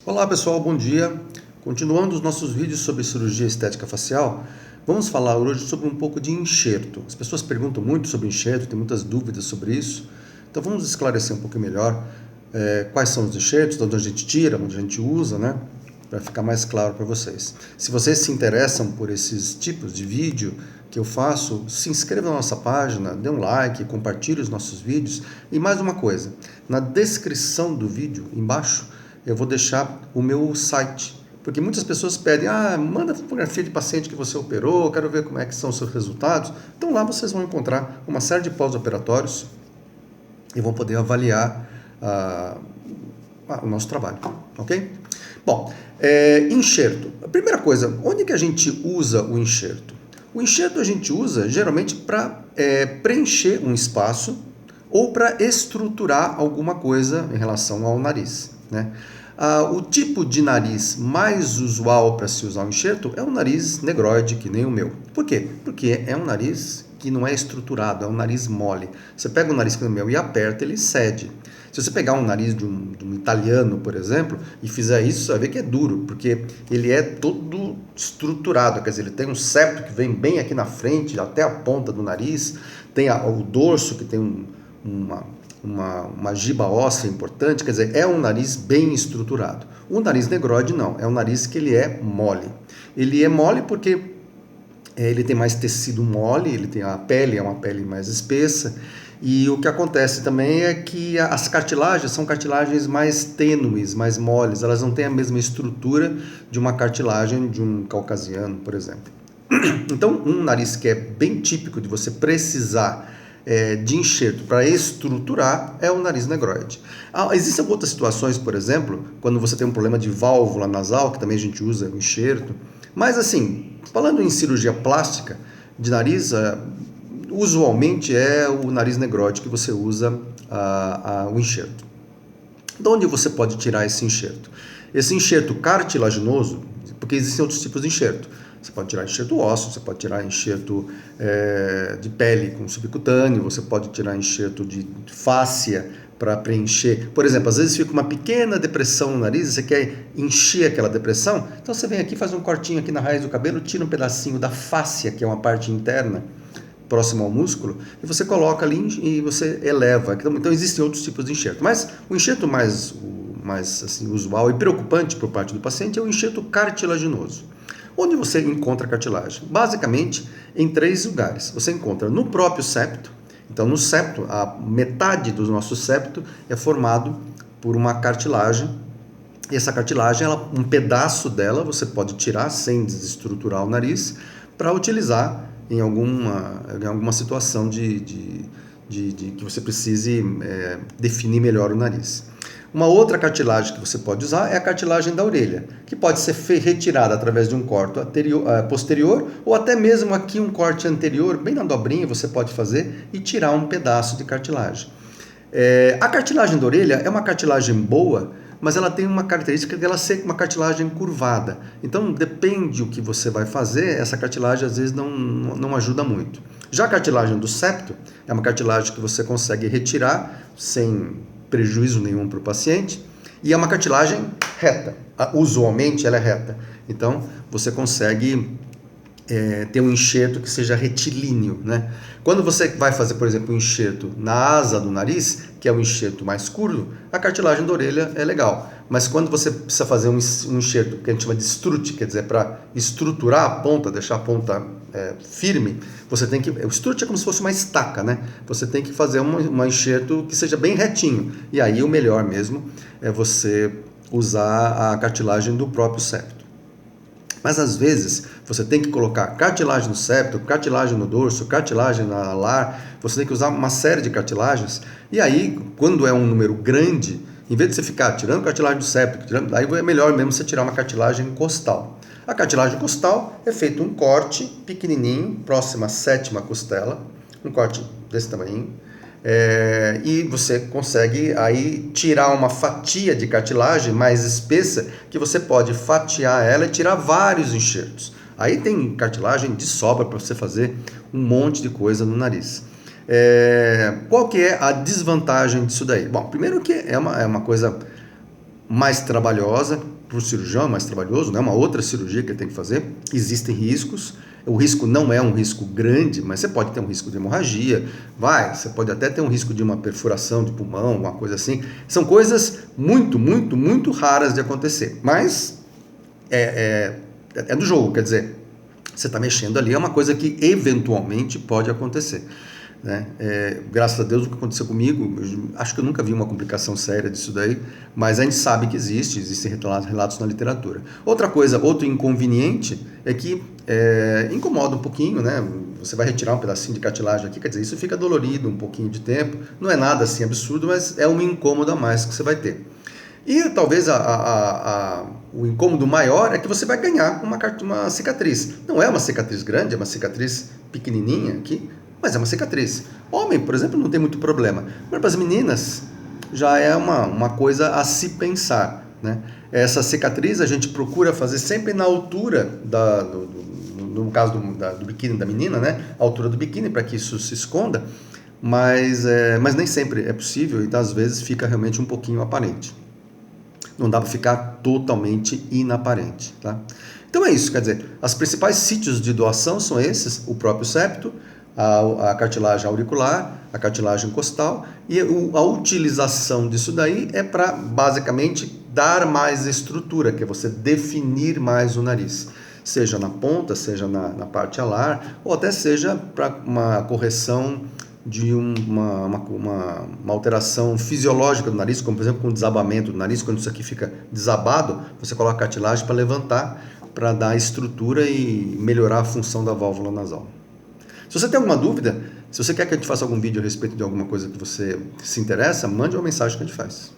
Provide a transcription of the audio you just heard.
Olá pessoal, bom dia. Continuando os nossos vídeos sobre cirurgia estética facial, vamos falar hoje sobre um pouco de enxerto. As pessoas perguntam muito sobre enxerto, tem muitas dúvidas sobre isso. Então vamos esclarecer um pouco melhor quais são os enxertos, de onde a gente tira, onde a gente usa, né? Para ficar mais claro para vocês. Se vocês se interessam por esses tipos de vídeo que eu faço, se inscreva na nossa página, dê um like, compartilhe os nossos vídeos. E mais uma coisa, na descrição do vídeo, embaixo, eu vou deixar o meu site, porque muitas pessoas pedem, manda fotografia de paciente que você operou, quero ver como é que são os seus resultados. Então lá vocês vão encontrar uma série de pós-operatórios e vão poder avaliar o nosso trabalho, ok? Bom, enxerto. A primeira coisa, onde que a gente usa o enxerto? O enxerto a gente usa geralmente para preencher um espaço ou para estruturar alguma coisa em relação ao nariz, né? O tipo de nariz mais usual para se usar o enxerto é o nariz negroide, que nem o meu. Por quê? Porque é um nariz que não é estruturado, é um nariz mole. Você pega o nariz que é o meu e aperta, ele cede. Se você pegar um nariz de um italiano, por exemplo, e fizer isso, você vai ver que é duro, porque ele é todo estruturado, quer dizer, ele tem um septo que vem bem aqui na frente, até a ponta do nariz, tem o dorso que tem uma giba óssea importante, quer dizer, é um nariz bem estruturado. O nariz negroide não, é um nariz que ele é mole. Ele é mole porque ele tem mais tecido mole, ele tem a pele, é uma pele mais espessa, e o que acontece também é que as cartilagens são cartilagens mais tênues, mais moles, elas não têm a mesma estrutura de uma cartilagem de um caucasiano, por exemplo. Então, um nariz que é bem típico de você precisar de enxerto para estruturar é o nariz negroide. Existem outras situações, por exemplo, quando você tem um problema de válvula nasal, que também a gente usa o enxerto, mas assim, falando em cirurgia plástica de nariz, usualmente é o nariz negroide que você usa o enxerto. De onde você pode tirar esse enxerto? Esse enxerto cartilaginoso, porque existem outros tipos de enxerto. Você pode tirar enxerto ósseo, você pode tirar enxerto de pele com subcutâneo, você pode tirar enxerto de fáscia para preencher. Por exemplo, às vezes fica uma pequena depressão no nariz e você quer encher aquela depressão, então você vem aqui, faz um cortinho aqui na raiz do cabelo, tira um pedacinho da fáscia, que é uma parte interna, próximo ao músculo, e você coloca ali e você eleva. Então existem outros tipos de enxerto, mas o enxerto mais assim, usual e preocupante por parte do paciente é o enxerto cartilaginoso. Onde você encontra cartilagem? Basicamente em 3 lugares. Você encontra no próprio septo. Então no septo, a metade do nosso septo é formado por uma cartilagem. E essa cartilagem, um pedaço dela você pode tirar sem desestruturar o nariz para utilizar em alguma situação de que você precise definir melhor o nariz. Uma outra cartilagem que você pode usar é a cartilagem da orelha, que pode ser retirada através de um corte posterior ou até mesmo aqui um corte anterior, bem na dobrinha você pode fazer e tirar um pedaço de cartilagem. A cartilagem da orelha é uma cartilagem boa, mas ela tem uma característica de ela ser uma cartilagem curvada. Então, depende do que você vai fazer, essa cartilagem às vezes não ajuda muito. Já a cartilagem do septo é uma cartilagem que você consegue retirar sem prejuízo nenhum para o paciente e é uma cartilagem reta. Usualmente ela é reta. Então, você consegue ter um enxerto que seja retilíneo, né? Quando você vai fazer, por exemplo, um enxerto na asa do nariz, que é um enxerto mais curto, a cartilagem da orelha é legal. Mas quando você precisa fazer um enxerto que a gente chama de strut, quer dizer, para estruturar a ponta, deixar a ponta firme, você tem que... O strut é como se fosse uma estaca, né? Você tem que fazer um enxerto que seja bem retinho. E aí o melhor mesmo é você usar a cartilagem do próprio septo. Mas às vezes você tem que colocar cartilagem no septo, cartilagem no dorso, cartilagem na alar, você tem que usar uma série de cartilagens. E aí, quando é um número grande, em vez de você ficar tirando cartilagem do septo, aí é melhor mesmo você tirar uma cartilagem costal. A cartilagem costal é feito um corte pequenininho, próximo à 7ª costela, um corte desse tamanho. E você consegue aí tirar uma fatia de cartilagem mais espessa que você pode fatiar ela e tirar vários enxertos. Aí tem cartilagem de sobra para você fazer um monte de coisa no nariz. Qual que é a desvantagem disso daí? Bom, primeiro que é uma coisa mais trabalhosa, para o cirurgião é mais trabalhoso, né? Uma outra cirurgia que ele tem que fazer. Existem riscos, o risco não é um risco grande, mas você pode ter um risco de hemorragia, você pode até ter um risco de uma perfuração de pulmão, uma coisa assim. São coisas muito, muito, muito raras de acontecer, mas é do jogo, quer dizer, você está mexendo ali, é uma coisa que eventualmente pode acontecer. Né? Graças a Deus, o que aconteceu comigo, acho que eu nunca vi uma complicação séria disso daí, mas a gente sabe que existem relatos na literatura. Outra coisa, outro inconveniente é que incomoda um pouquinho, né? Você vai retirar um pedacinho de cartilagem aqui, quer dizer, isso fica dolorido um pouquinho de tempo, não é nada assim absurdo, mas é um incômodo a mais que você vai ter. E talvez o incômodo maior é que você vai ganhar uma cicatriz. Não é uma cicatriz grande, é uma cicatriz pequenininha aqui, mas é uma cicatriz. Homem, por exemplo, não tem muito problema. Mas para as meninas já é uma coisa a se pensar. Né? Essa cicatriz a gente procura fazer sempre na altura, no caso do biquíni da menina, né? A altura do biquíni para que isso se esconda, mas nem sempre é possível e às vezes fica realmente um pouquinho aparente. Não dá para ficar totalmente inaparente. Tá? Então é isso, quer dizer, os principais sítios de doação são esses, o próprio septo, a cartilagem auricular, a cartilagem costal, e a utilização disso daí é para basicamente dar mais estrutura, que é você definir mais o nariz, seja na ponta, seja na parte alar, ou até seja para uma correção de uma alteração fisiológica do nariz, como por exemplo com o desabamento do nariz, quando isso aqui fica desabado, você coloca a cartilagem para levantar, para dar estrutura e melhorar a função da válvula nasal. Se você tem alguma dúvida, se você quer que a gente faça algum vídeo a respeito de alguma coisa que você se interessa, mande uma mensagem que a gente faz.